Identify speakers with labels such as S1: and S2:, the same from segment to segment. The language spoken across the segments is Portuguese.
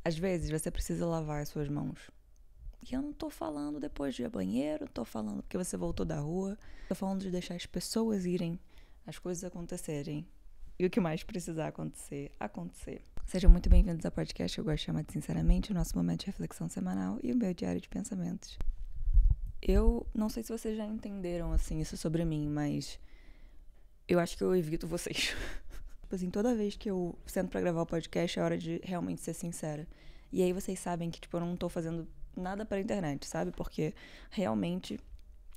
S1: Às vezes você precisa lavar as suas mãos. E eu não tô falando depois de ir ao banheiro, tô falando porque você voltou da rua, tô falando de deixar as pessoas irem, as coisas acontecerem. E o que mais precisar acontecer, acontecer. Sejam muito bem-vindos ao podcast que eu gosto de chamar de Sinceramente, o nosso momento de reflexão semanal e o meu diário de pensamentos. Eu não sei se vocês já entenderam, assim, isso sobre mim, mas eu acho que eu evito vocês. Tipo assim, toda vez que eu sento pra gravar o podcast é hora de realmente ser sincera. E aí vocês sabem que, tipo, eu não tô fazendo nada pra internet, sabe? Porque realmente,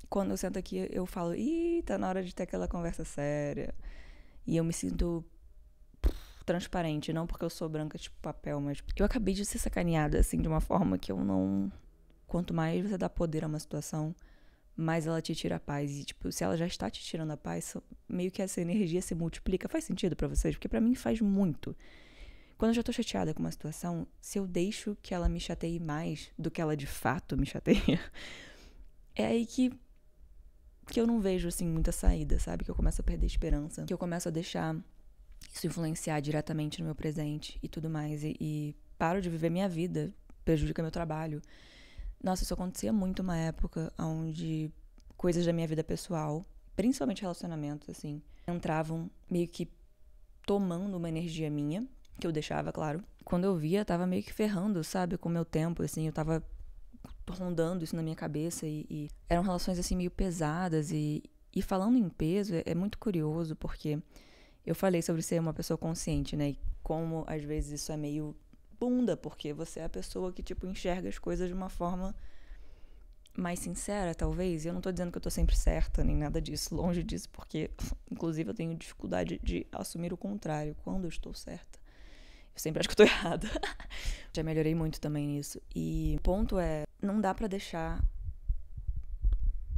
S1: quando eu sento aqui, eu falo, tá na hora de ter aquela conversa séria. E eu me sinto transparente, não porque eu sou branca tipo papel, mas eu acabei de ser sacaneada, assim, de uma forma que eu não... Quanto mais você dá poder a uma situação, mais ela te tira a paz. E, tipo, se ela já está te tirando a paz, meio que essa energia se multiplica. Faz sentido pra vocês? Porque pra mim faz muito. Quando eu já tô chateada com uma situação, se eu deixo que ela me chateie mais do que ela de fato me chateia, é aí que eu não vejo, assim, muita saída, sabe? Que eu começo a perder esperança. Que eu começo a deixar isso influenciar diretamente no meu presente e tudo mais. E paro de viver minha vida, prejudica meu trabalho. Nossa, isso acontecia muito uma época onde coisas da minha vida pessoal, principalmente relacionamentos, assim, entravam meio que tomando uma energia minha, que eu deixava, claro. Quando eu via, tava meio que ferrando, sabe, com o meu tempo, assim, eu tava rondando isso na minha cabeça e eram relações, assim, meio pesadas e falando em peso, é muito curioso, porque eu falei sobre ser uma pessoa consciente, né, e como às vezes isso é meio bunda, porque você é a pessoa que, tipo, enxerga as coisas de uma forma mais sincera, talvez. E eu não tô dizendo que eu tô sempre certa, nem nada disso, longe disso, porque, inclusive, eu tenho dificuldade de assumir o contrário, quando eu estou certa. Eu sempre acho que eu tô errada. Já melhorei muito também nisso. E o ponto é, não dá pra deixar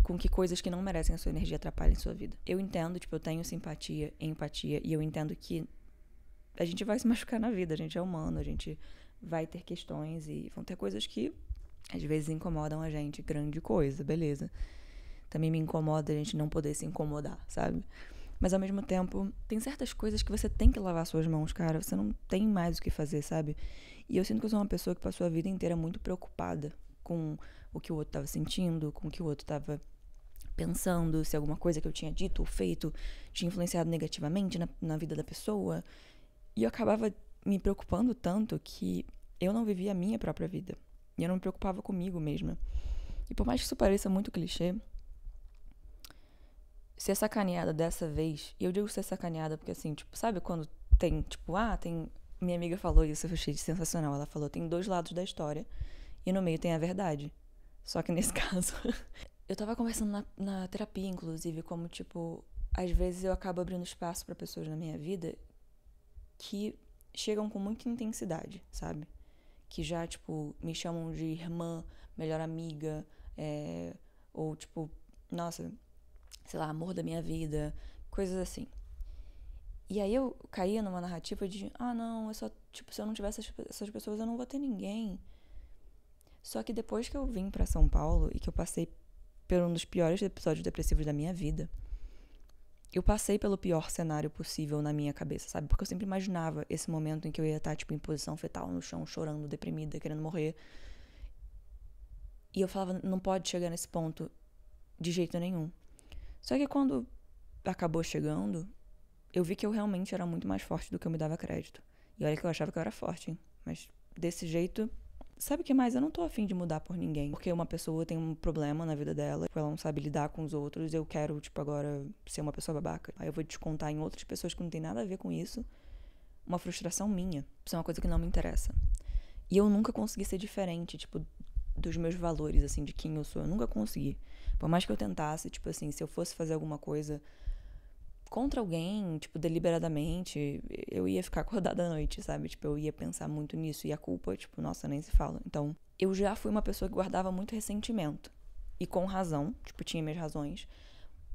S1: com que coisas que não merecem a sua energia atrapalhem a sua vida. Eu entendo, tipo, eu tenho simpatia, empatia, e eu entendo que a gente vai se machucar na vida, a gente é humano, a gente vai ter questões e vão ter coisas que às vezes incomodam a gente, grande coisa, beleza. Também me incomoda a gente não poder se incomodar, sabe? Mas ao mesmo tempo, tem certas coisas que você tem que lavar suas mãos, cara. Você não tem mais o que fazer, sabe? E eu sinto que eu sou uma pessoa que passou a vida inteira muito preocupada com o que o outro tava sentindo, com o que o outro tava pensando, se alguma coisa que eu tinha dito ou feito tinha influenciado negativamente na vida da pessoa. E eu acabava me preocupando tanto que eu não vivia a minha própria vida. E eu não me preocupava comigo mesma. E por mais que isso pareça muito clichê, ser sacaneada dessa vez, e eu digo ser sacaneada porque assim, tipo, sabe quando tem, tipo, tem... Minha amiga falou isso, eu achei sensacional. Ela falou, tem dois lados da história e no meio tem a verdade. Só que nesse caso... Eu tava conversando na terapia, inclusive, como, tipo, às vezes eu acabo abrindo espaço pra pessoas na minha vida que chegam com muita intensidade, sabe? Que já, tipo, me chamam de irmã, melhor amiga, ou, tipo, nossa, sei lá, amor da minha vida, coisas assim. E aí eu caía numa narrativa de, não, eu só, tipo, se eu não tivesse essas pessoas, eu não vou ter ninguém. Só que depois que eu vim pra São Paulo e que eu passei por um dos piores episódios depressivos da minha vida, eu passei pelo pior cenário possível na minha cabeça, sabe? Porque eu sempre imaginava esse momento em que eu ia estar, tipo, em posição fetal no chão, chorando, deprimida, querendo morrer. E eu falava, não pode chegar nesse ponto de jeito nenhum. Só que quando acabou chegando, eu vi que eu realmente era muito mais forte do que eu me dava crédito. E olha que eu achava que eu era forte, hein? Mas desse jeito... Sabe o que mais? Eu não tô afim de mudar por ninguém. Porque uma pessoa tem um problema na vida dela, ela não sabe lidar com os outros, eu quero, tipo, agora ser uma pessoa babaca. Aí eu vou descontar em outras pessoas que não tem nada a ver com isso uma frustração minha. Isso é uma coisa que não me interessa. E eu nunca consegui ser diferente, tipo, dos meus valores, assim, de quem eu sou. Eu nunca consegui. Por mais que eu tentasse, tipo assim, se eu fosse fazer alguma coisa contra alguém, tipo, deliberadamente, eu ia ficar acordada à noite, sabe? Tipo, eu ia pensar muito nisso. E a culpa, tipo, nossa, nem se fala. Então, eu já fui uma pessoa que guardava muito ressentimento. E com razão, tipo, tinha minhas razões.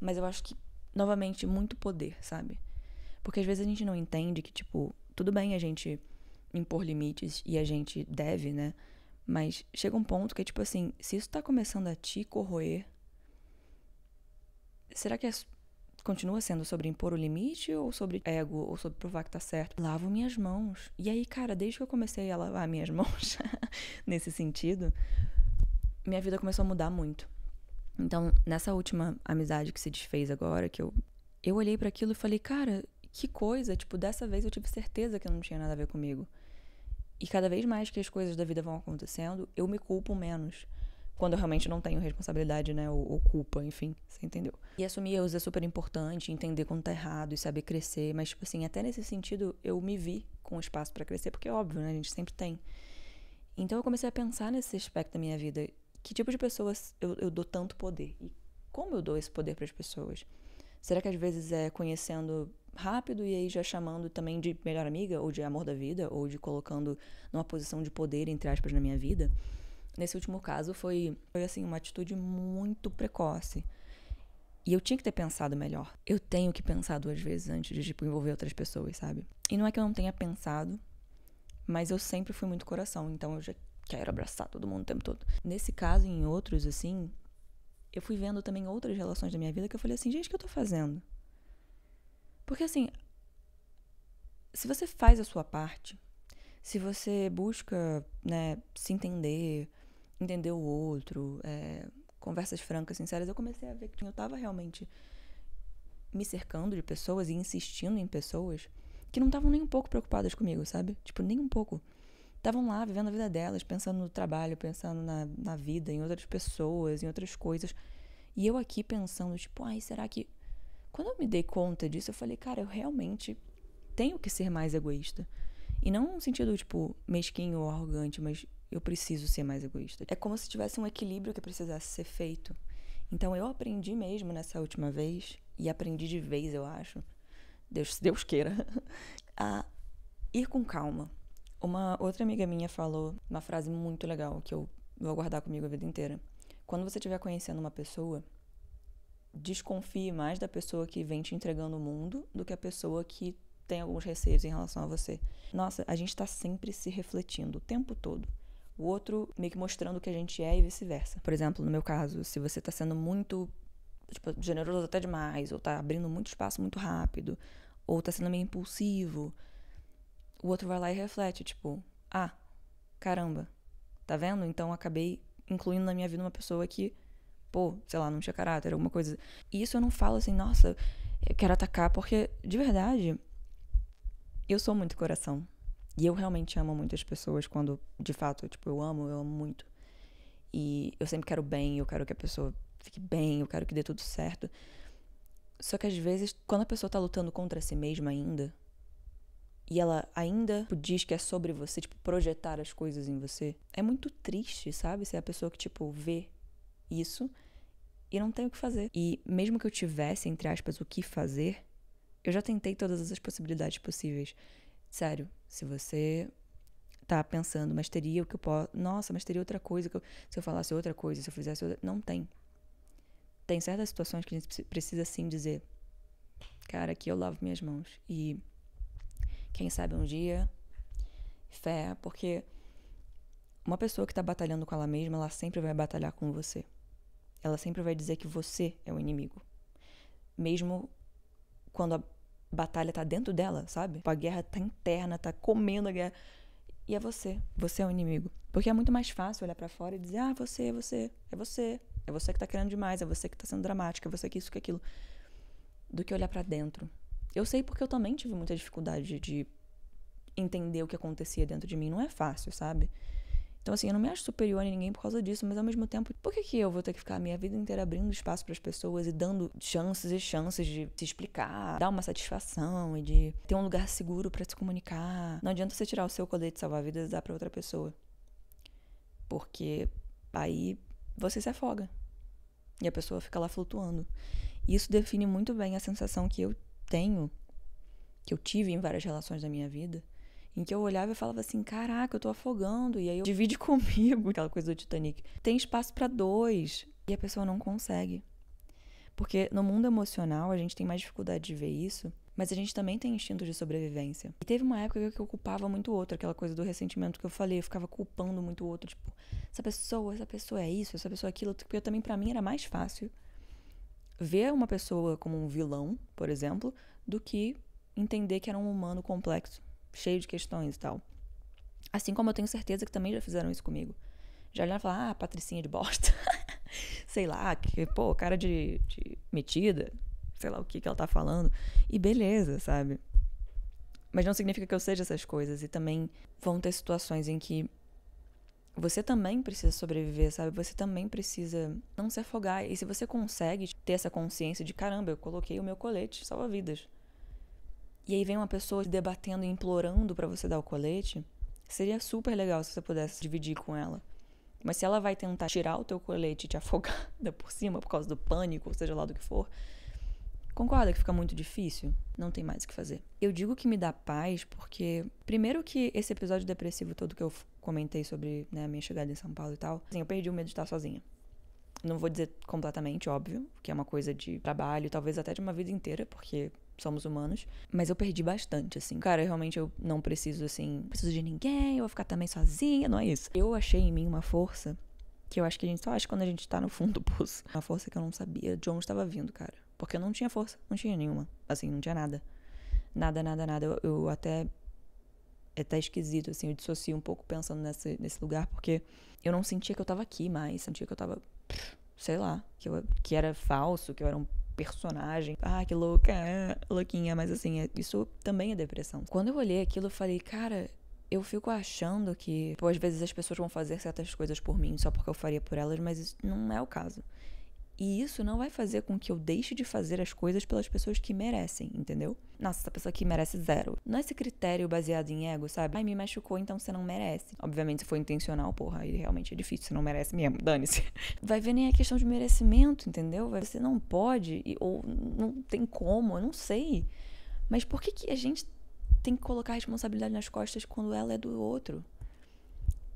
S1: Mas eu acho que, novamente, muito poder, sabe? Porque às vezes a gente não entende que, tipo, tudo bem a gente impor limites e a gente deve, né? Mas chega um ponto que é tipo assim, se isso tá começando a te corroer, será que é Continua sendo sobre impor o limite ou sobre ego ou sobre provar que tá certo? Lavo minhas mãos. E aí, cara, desde que eu comecei a lavar minhas mãos nesse sentido, minha vida começou a mudar muito. Então, nessa última amizade que se desfez agora, que eu olhei para aquilo e falei, cara, que coisa, tipo, dessa vez eu tive certeza que não tinha nada a ver comigo. E cada vez mais que as coisas da vida vão acontecendo, eu me culpo menos. Quando eu realmente não tenho responsabilidade, né, ou culpa, enfim, você entendeu? E assumir erros é super importante, entender quando tá errado e saber crescer, mas, tipo assim, até nesse sentido, eu me vi com espaço pra crescer, porque é óbvio, né, a gente sempre tem. Então eu comecei a pensar nesse aspecto da minha vida, que tipo de pessoas eu dou tanto poder? E como eu dou esse poder pras pessoas? Será que às vezes é conhecendo rápido e aí já chamando também de melhor amiga, ou de amor da vida, ou de colocando numa posição de poder, entre aspas, na minha vida? Nesse último caso foi assim, uma atitude muito precoce. E eu tinha que ter pensado melhor. Eu tenho que pensar 2 vezes antes de, tipo, envolver outras pessoas, sabe? E não é que eu não tenha pensado, mas eu sempre fui muito coração, então eu já quero abraçar todo mundo o tempo todo. Nesse caso e em outros, assim, eu fui vendo também outras relações da minha vida que eu falei assim, gente, o que eu tô fazendo? Porque assim, se você faz a sua parte, se você busca, né, se entender o outro, conversas francas, sinceras, eu comecei a ver que eu tava realmente me cercando de pessoas e insistindo em pessoas que não estavam nem um pouco preocupadas comigo, sabe? Tipo, nem um pouco. Estavam lá vivendo a vida delas, pensando no trabalho, pensando na vida, em outras pessoas, em outras coisas. E eu aqui pensando, tipo, ai, será que... Quando eu me dei conta disso, eu falei, cara, eu realmente tenho que ser mais egoísta. E não no sentido, tipo, mesquinho ou arrogante, mas eu preciso ser mais egoísta. É como se tivesse um equilíbrio que precisasse ser feito. Então eu aprendi mesmo nessa última vez, e aprendi de vez, eu acho, Deus queira, a ir com calma. Uma outra amiga minha falou uma frase muito legal, que eu vou guardar comigo a vida inteira. Quando você estiver conhecendo uma pessoa, desconfie mais da pessoa que vem te entregando o mundo do que a pessoa que tem alguns receios em relação a você. Nossa, a gente tá sempre se refletindo o tempo todo. O outro meio que mostrando o que a gente é e vice-versa. Por exemplo, no meu caso, se você tá sendo muito, tipo, generoso até demais, ou tá abrindo muito espaço muito rápido, ou tá sendo meio impulsivo, o outro vai lá e reflete, tipo, ah, caramba, tá vendo? Então acabei incluindo na minha vida uma pessoa que, pô, sei lá, não tinha caráter, alguma coisa. E isso eu não falo assim, nossa, eu quero atacar, porque, de verdade, eu sou muito coração. E eu realmente amo muito as pessoas quando, de fato, tipo, eu amo muito. E eu sempre quero bem, eu quero que a pessoa fique bem, eu quero que dê tudo certo. Só que às vezes, quando a pessoa tá lutando contra si mesma ainda, e ela ainda diz que é sobre você, tipo, projetar as coisas em você, é muito triste, sabe? Ser a pessoa que, tipo, vê isso e não tem o que fazer. E mesmo que eu tivesse, entre aspas, o que fazer, eu já tentei todas as possibilidades possíveis. Sério, se você tá pensando, mas teria o que eu posso... Nossa, mas teria outra coisa, se eu falasse outra coisa, se eu fizesse outra... Não tem. Tem certas situações que a gente precisa, sim, dizer, cara, aqui eu lavo minhas mãos. E quem sabe um dia, fé, porque uma pessoa que tá batalhando com ela mesma, ela sempre vai batalhar com você. Ela sempre vai dizer que você é o inimigo. Mesmo quando a batalha tá dentro dela, sabe? A guerra tá interna, tá comendo a guerra. E é você. Você é o inimigo. Porque é muito mais fácil olhar pra fora e dizer, ah, você. É você que tá querendo demais, é você que tá sendo dramática, é você que isso, que aquilo. Do que olhar pra dentro. Eu sei porque eu também tive muita dificuldade de entender o que acontecia dentro de mim. Não é fácil, sabe? Então, assim, eu não me acho superior a ninguém por causa disso, mas ao mesmo tempo, por que eu vou ter que ficar a minha vida inteira abrindo espaço para as pessoas e dando chances e chances de se explicar, dar uma satisfação e de ter um lugar seguro para se comunicar? Não adianta você tirar o seu colete salva-vidas e dar para outra pessoa. Porque aí você se afoga. E a pessoa fica lá flutuando. E isso define muito bem a sensação que eu tenho, que eu tive em várias relações da minha vida, em que eu olhava e falava assim, caraca, eu tô afogando, e aí eu divide comigo, aquela coisa do Titanic. Tem espaço pra 2, e a pessoa não consegue. Porque no mundo emocional a gente tem mais dificuldade de ver isso, mas a gente também tem instinto de sobrevivência. E teve uma época que eu culpava muito o outro, aquela coisa do ressentimento que eu falei, eu ficava culpando muito o outro, tipo, essa pessoa é isso, essa pessoa é aquilo, porque também pra mim era mais fácil ver uma pessoa como um vilão, por exemplo, do que entender que era um humano complexo, cheio de questões e tal. Assim como eu tenho certeza que também já fizeram isso comigo. Já olharam e falaram, patricinha de bosta. Sei lá, que, cara de metida. Sei lá o que ela tá falando. E beleza, sabe? Mas não significa que eu seja essas coisas. E também vão ter situações em que você também precisa sobreviver, sabe? Você também precisa não se afogar. E se você consegue ter essa consciência de, caramba, eu coloquei o meu colete, salva-vidas. E aí vem uma pessoa debatendo e implorando pra você dar o colete, seria super legal se você pudesse dividir com ela. Mas se ela vai tentar tirar o teu colete e te afogar ainda por cima por causa do pânico, ou seja lá do que for, concorda que fica muito difícil? Não tem mais o que fazer. Eu digo que me dá paz porque, primeiro que esse episódio depressivo todo que eu comentei sobre, né, a minha chegada em São Paulo e tal, assim, eu perdi o medo de estar sozinha. Não vou dizer completamente, óbvio, que é uma coisa de trabalho, talvez até de uma vida inteira, porque somos humanos. Mas eu perdi bastante, assim. Cara, realmente eu não preciso, assim, preciso de ninguém, eu vou ficar também sozinha, não é isso. Eu achei em mim uma força que eu acho que a gente só acha quando a gente tá no fundo do poço. Uma força que eu não sabia de onde estava vindo, cara. Porque eu não tinha força, não tinha nenhuma. Assim, não tinha nada. Nada. Eu até... É até esquisito, assim, eu dissocio um pouco pensando nesse lugar, porque eu não sentia que eu tava aqui mais, sentia que eu tava, sei lá, que era falso, que eu era um personagem. Que louca, louquinha, mas assim, isso também é depressão. Quando eu olhei aquilo, eu falei, cara, eu fico achando que, às vezes as pessoas vão fazer certas coisas por mim só porque eu faria por elas, mas isso não é o caso. E isso não vai fazer com que eu deixe de fazer as coisas pelas pessoas que merecem, entendeu? Nossa, essa pessoa aqui merece 0. Não é esse critério baseado em ego, sabe? Me machucou, então você não merece. Obviamente, se for intencional, aí realmente é difícil, você não merece mesmo, dane-se. Vai ver nem a questão de merecimento, entendeu? Você não pode, ou não tem como, eu não sei. Mas por que a gente tem que colocar a responsabilidade nas costas quando ela é do outro?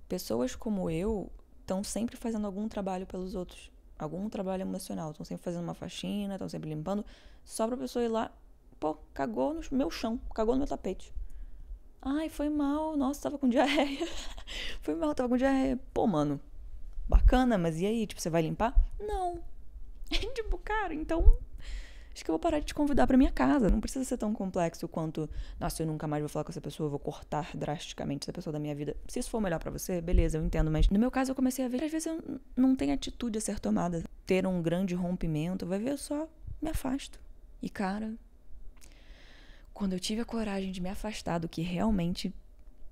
S1: Pessoas como eu estão sempre fazendo algum trabalho pelos outros. Algum trabalho emocional. Estão sempre fazendo uma faxina, estão sempre limpando. Só pra pessoa ir lá, cagou no meu chão, cagou no meu tapete. Ai, foi mal, nossa, tava com diarreia. Foi mal, tava com diarreia. Mano, bacana, mas e aí? Tipo, você vai limpar? Não. Tipo, cara, então... Acho que eu vou parar de te convidar pra minha casa. Não precisa ser tão complexo quanto... Nossa, eu nunca mais vou falar com essa pessoa, eu vou cortar drasticamente essa pessoa da minha vida. Se isso for melhor pra você, beleza, eu entendo. Mas no meu caso eu comecei a ver que às vezes eu não tenho atitude a ser tomada. Ter um grande rompimento, vai ver, eu só me afasto. E cara, quando eu tive a coragem de me afastar do que realmente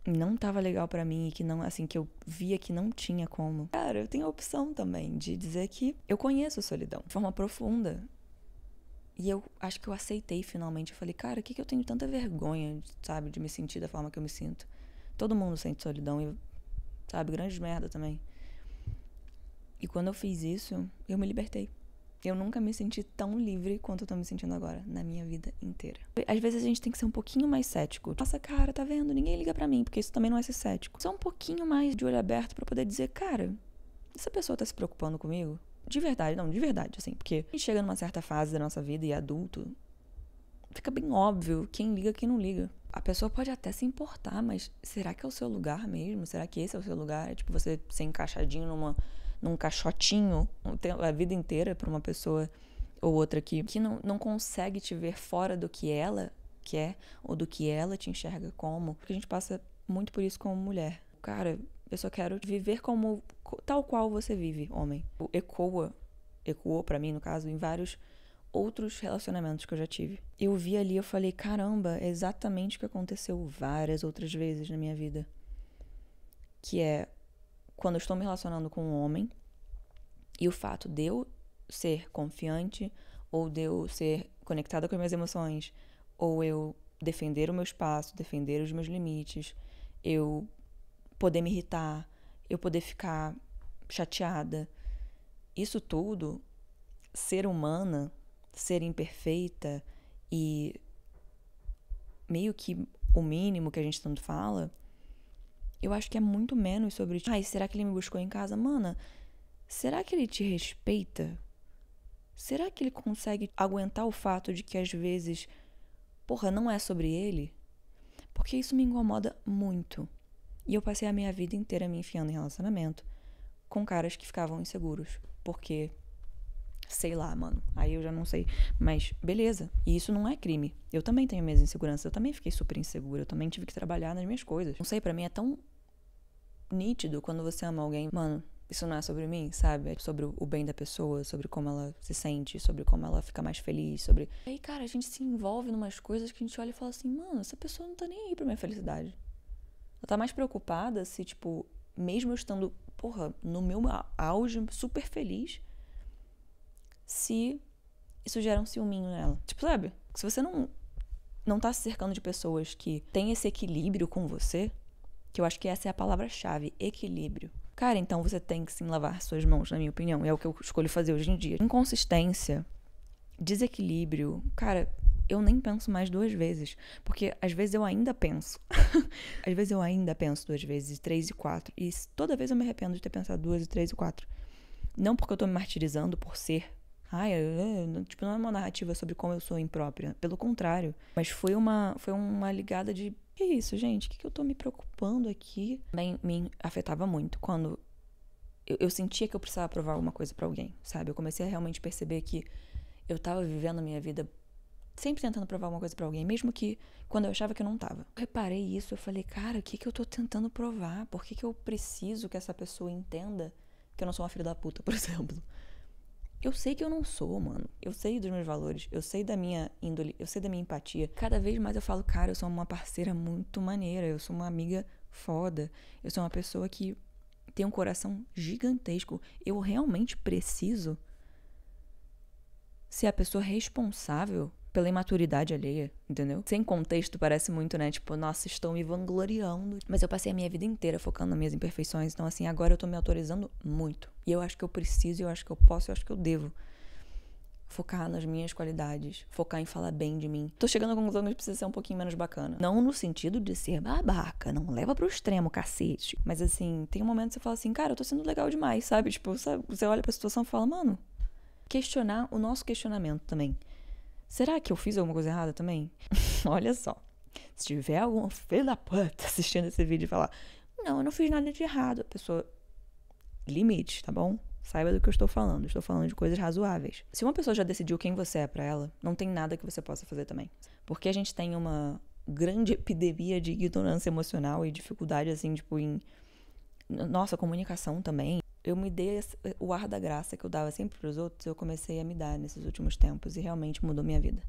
S1: não tava legal pra mim e que não, assim, que eu via que não tinha como. Cara, eu tenho a opção também de dizer que eu conheço a solidão de forma profunda. E eu acho que eu aceitei finalmente. Eu falei, cara, o que eu tenho tanta vergonha, sabe, de me sentir da forma que eu me sinto? Todo mundo sente solidão e, sabe, grande merda também. E quando eu fiz isso, eu me libertei. Eu nunca me senti tão livre quanto eu tô me sentindo agora, na minha vida inteira. Às vezes a gente tem que ser um pouquinho mais cético. Nossa, cara, tá vendo? Ninguém liga pra mim, porque isso também não é ser cético. Só um pouquinho mais de olho aberto pra poder dizer, cara, essa pessoa tá se preocupando comigo? De verdade, assim, porque a gente chega numa certa fase da nossa vida e é adulto, fica bem óbvio quem liga e quem não liga. A pessoa pode até se importar, mas será que é o seu lugar mesmo? Será que esse é o seu lugar? É tipo você ser encaixadinho num caixotinho a vida inteira pra uma pessoa ou outra que não consegue te ver fora do que ela quer ou do que ela te enxerga como. Porque a gente passa muito por isso como mulher. Cara, eu só quero viver como tal qual você vive, homem. Ecoou pra mim, no caso, em vários outros relacionamentos que eu já tive. Eu vi ali, eu falei, caramba, é exatamente o que aconteceu várias outras vezes na minha vida. Que é quando eu estou me relacionando com um homem e o fato de eu ser confiante ou de eu ser conectada com as minhas emoções ou eu defender o meu espaço, defender os meus limites, eu poder me irritar, eu poder ficar chateada. Isso tudo, ser humana, ser imperfeita e meio que o mínimo que a gente tanto fala, eu acho que é muito menos sobre... será que ele me buscou em casa? Mana, será que ele te respeita? Será que ele consegue aguentar o fato de que às vezes, não é sobre ele? Porque isso me incomoda muito. E eu passei a minha vida inteira me enfiando em relacionamento com caras que ficavam inseguros. Porque Sei lá, mano. Aí eu já não sei. Mas beleza. E isso não é crime. Eu também tenho minhas inseguranças. Eu também fiquei super insegura. Eu também tive que trabalhar nas minhas coisas. Não sei, pra mim é tão nítido quando você ama alguém. Mano, isso não é sobre mim, sabe? É sobre o bem da pessoa, sobre como ela se sente, sobre como ela fica mais feliz, sobre... E aí, cara, a gente se envolve em umas coisas que a gente olha e fala assim, mano, essa pessoa não tá nem aí pra minha felicidade. Ela tá mais preocupada se, tipo, mesmo eu estando, porra, no meu auge, super feliz, se isso gera um ciúminho nela. Tipo, sabe? Se você não tá se cercando de pessoas que têm esse equilíbrio com você, que eu acho que essa é a palavra-chave, equilíbrio. Cara, então você tem que sim lavar suas mãos, na minha opinião. E é o que eu escolho fazer hoje em dia. Inconsistência, desequilíbrio, cara, eu nem penso mais 2 vezes. Porque às vezes eu ainda penso. Às vezes eu ainda penso 2 vezes, 3 e 4. E toda vez eu me arrependo de ter pensado 2, 3 e 4. Não porque eu tô me martirizando por ser. Tipo, não é uma narrativa sobre como eu sou imprópria. Pelo contrário. Mas foi uma ligada de... Que isso, gente? O que eu tô me preocupando aqui? Também me afetava muito quando eu sentia que eu precisava provar alguma coisa pra alguém, sabe? Eu comecei a realmente perceber que eu tava vivendo a minha vida sempre tentando provar alguma coisa pra alguém, mesmo que quando eu achava que eu não tava. Eu reparei isso, eu falei, cara, o que eu tô tentando provar? Por que eu preciso que essa pessoa entenda que eu não sou uma filha da puta, por exemplo? Eu sei que eu não sou, mano. Eu sei dos meus valores. Eu sei da minha índole. Eu sei da minha empatia. Cada vez mais eu falo, cara, eu sou uma parceira muito maneira. Eu sou uma amiga foda. Eu sou uma pessoa que tem um coração gigantesco. Eu realmente preciso ser a pessoa responsável pela imaturidade alheia, entendeu? Sem contexto parece muito, né? Tipo, nossa, estou me vangloriando. Mas eu passei a minha vida inteira focando nas minhas imperfeições. Então, assim, agora eu tô me autorizando muito. E eu acho que eu preciso, eu acho que eu posso, eu acho que eu devo focar nas minhas qualidades. Focar em falar bem de mim. Tô chegando à conclusão que precisa ser um pouquinho menos bacana. Não no sentido de ser babaca. Não leva pro extremo, cacete. Mas, assim, tem um momento que você fala assim, cara, eu tô sendo legal demais, sabe? Tipo, sabe? Você olha pra situação e fala, mano, questionar o nosso questionamento também. Será que eu fiz alguma coisa errada também? Olha só. Se tiver algum filho da puta assistindo esse vídeo e falar, não, eu não fiz nada de errado. A pessoa, limite, tá bom? Saiba do que eu estou falando. Estou falando de coisas razoáveis. Se uma pessoa já decidiu quem você é pra ela, não tem nada que você possa fazer também. Porque a gente tem uma grande epidemia de ignorância emocional e dificuldade, assim, tipo, em nossa comunicação também. Eu me dei o ar da graça que eu dava sempre pros outros, eu comecei a me dar nesses últimos tempos e realmente mudou minha vida.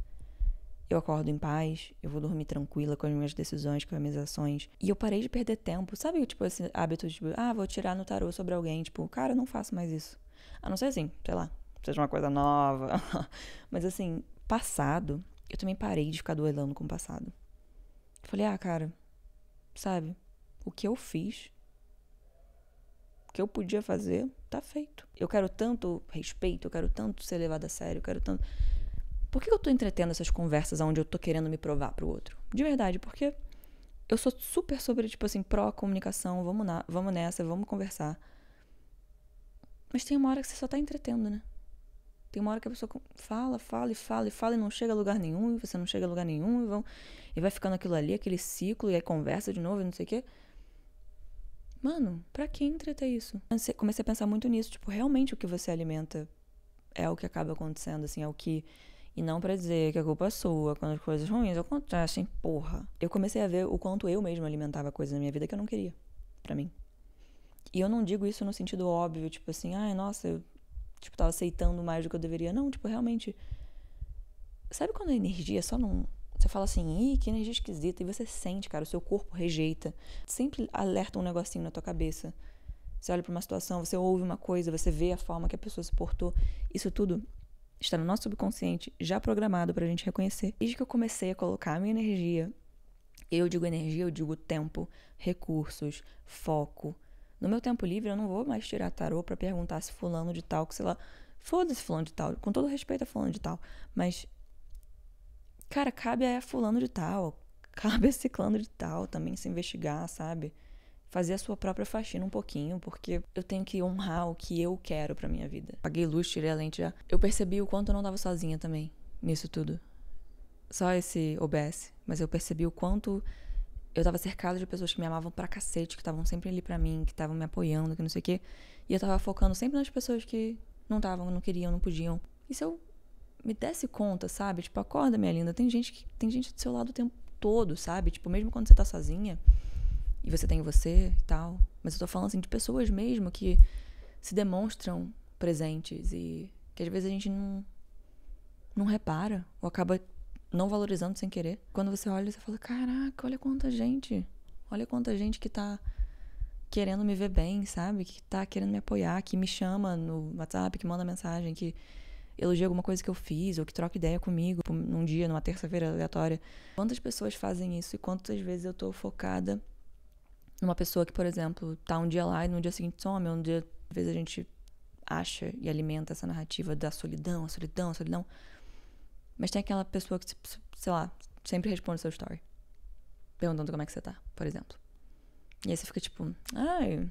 S1: Eu acordo em paz, eu vou dormir tranquila com as minhas decisões, com as minhas ações. E eu parei de perder tempo, sabe, tipo, esse hábito de, vou tirar no tarô sobre alguém, tipo, cara, eu não faço mais isso. A não ser assim, sei lá, seja uma coisa nova. Mas assim, passado, eu também parei de ficar duelando com o passado. Eu falei, cara, sabe, o que eu fiz, que eu podia fazer, tá feito. Eu quero tanto respeito, eu quero tanto ser levado a sério, eu quero tanto... Por que eu tô entretendo essas conversas onde eu tô querendo me provar pro outro? De verdade, porque eu sou super sobre, tipo assim, pró-comunicação, vamos nessa, vamos conversar. Mas tem uma hora que você só tá entretendo, né? Tem uma hora que a pessoa fala e não chega a lugar nenhum, e você não chega a lugar nenhum, e vai ficando aquilo ali, aquele ciclo, e aí conversa de novo e não sei o quê. Mano, pra que entreter isso? Comecei a pensar muito nisso, tipo, realmente o que você alimenta é o que acaba acontecendo, assim, é o que... E não pra dizer que a culpa é sua quando as coisas ruins acontecem, porra. Eu comecei a ver o quanto eu mesma alimentava coisas na minha vida que eu não queria, pra mim. E eu não digo isso no sentido óbvio, tipo assim, nossa, eu, tipo, tava aceitando mais do que eu deveria. Não, tipo, realmente... Sabe quando a energia só não... Você fala assim, que energia esquisita, e você sente, cara, o seu corpo rejeita. Sempre alerta um negocinho na tua cabeça. Você olha pra uma situação, você ouve uma coisa, você vê a forma que a pessoa se portou. Isso tudo está no nosso subconsciente, já programado pra gente reconhecer. Desde que eu comecei a colocar a minha energia, eu digo energia, eu digo tempo, recursos, foco. No meu tempo livre, eu não vou mais tirar tarô pra perguntar se fulano de tal, que sei lá, foda-se fulano de tal, com todo respeito a fulano de tal, mas... Cara, cabe a fulano de tal, cabe a ciclano de tal também se investigar, sabe? Fazer a sua própria faxina um pouquinho, porque eu tenho que honrar o que eu quero pra minha vida. Paguei luz, tirei a lente já. Eu percebi o quanto eu não tava sozinha também, nisso tudo. Só esse OBS, mas eu percebi o quanto eu tava cercada de pessoas que me amavam pra cacete, que estavam sempre ali pra mim, que estavam me apoiando, que não sei o quê. E eu tava focando sempre nas pessoas que não estavam, não queriam, não podiam. E se eu me desse conta, sabe? Tipo, acorda, minha linda. Tem gente do seu lado o tempo todo, sabe? Tipo, mesmo quando você tá sozinha e você tem você e tal. Mas eu tô falando, assim, de pessoas mesmo que se demonstram presentes e que às vezes a gente não repara ou acaba não valorizando sem querer. Quando você olha, você fala, caraca, olha quanta gente. Olha quanta gente que tá querendo me ver bem, sabe? Que tá querendo me apoiar, que me chama no WhatsApp, que manda mensagem, que elogia alguma coisa que eu fiz, ou que troca ideia comigo num dia, numa terça-feira aleatória. Quantas pessoas fazem isso e quantas vezes eu tô focada numa pessoa que, por exemplo, tá um dia lá e no dia seguinte some, ou um dia, às vezes a gente acha e alimenta essa narrativa da solidão, a solidão, a solidão. Mas tem aquela pessoa que, sei lá, sempre responde seu story, perguntando como é que você tá, por exemplo. E aí você fica tipo, ai,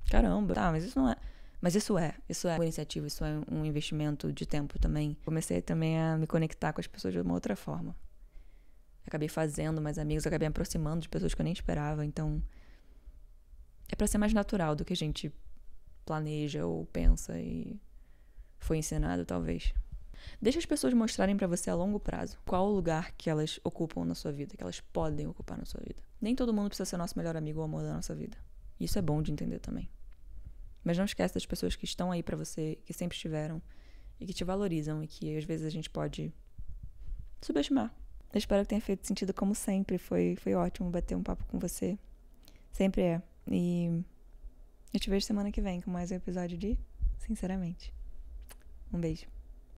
S1: caramba, tá, mas isso não é... Mas isso é uma iniciativa, isso é um investimento de tempo também. Comecei também a me conectar com as pessoas de uma outra forma. Acabei fazendo mais amigos, acabei me aproximando de pessoas que eu nem esperava, então é pra ser mais natural do que a gente planeja ou pensa e foi ensinado, talvez. Deixa as pessoas mostrarem pra você a longo prazo qual o lugar que elas ocupam na sua vida, que elas podem ocupar na sua vida. Nem todo mundo precisa ser nosso melhor amigo ou amor da nossa vida. Isso é bom de entender também. Mas não esquece das pessoas que estão aí pra você, que sempre estiveram e que te valorizam e que às vezes a gente pode subestimar. Eu espero que tenha feito sentido como sempre. Foi ótimo bater um papo com você. Sempre é. E eu te vejo semana que vem com mais um episódio de Sinceramente. Um beijo.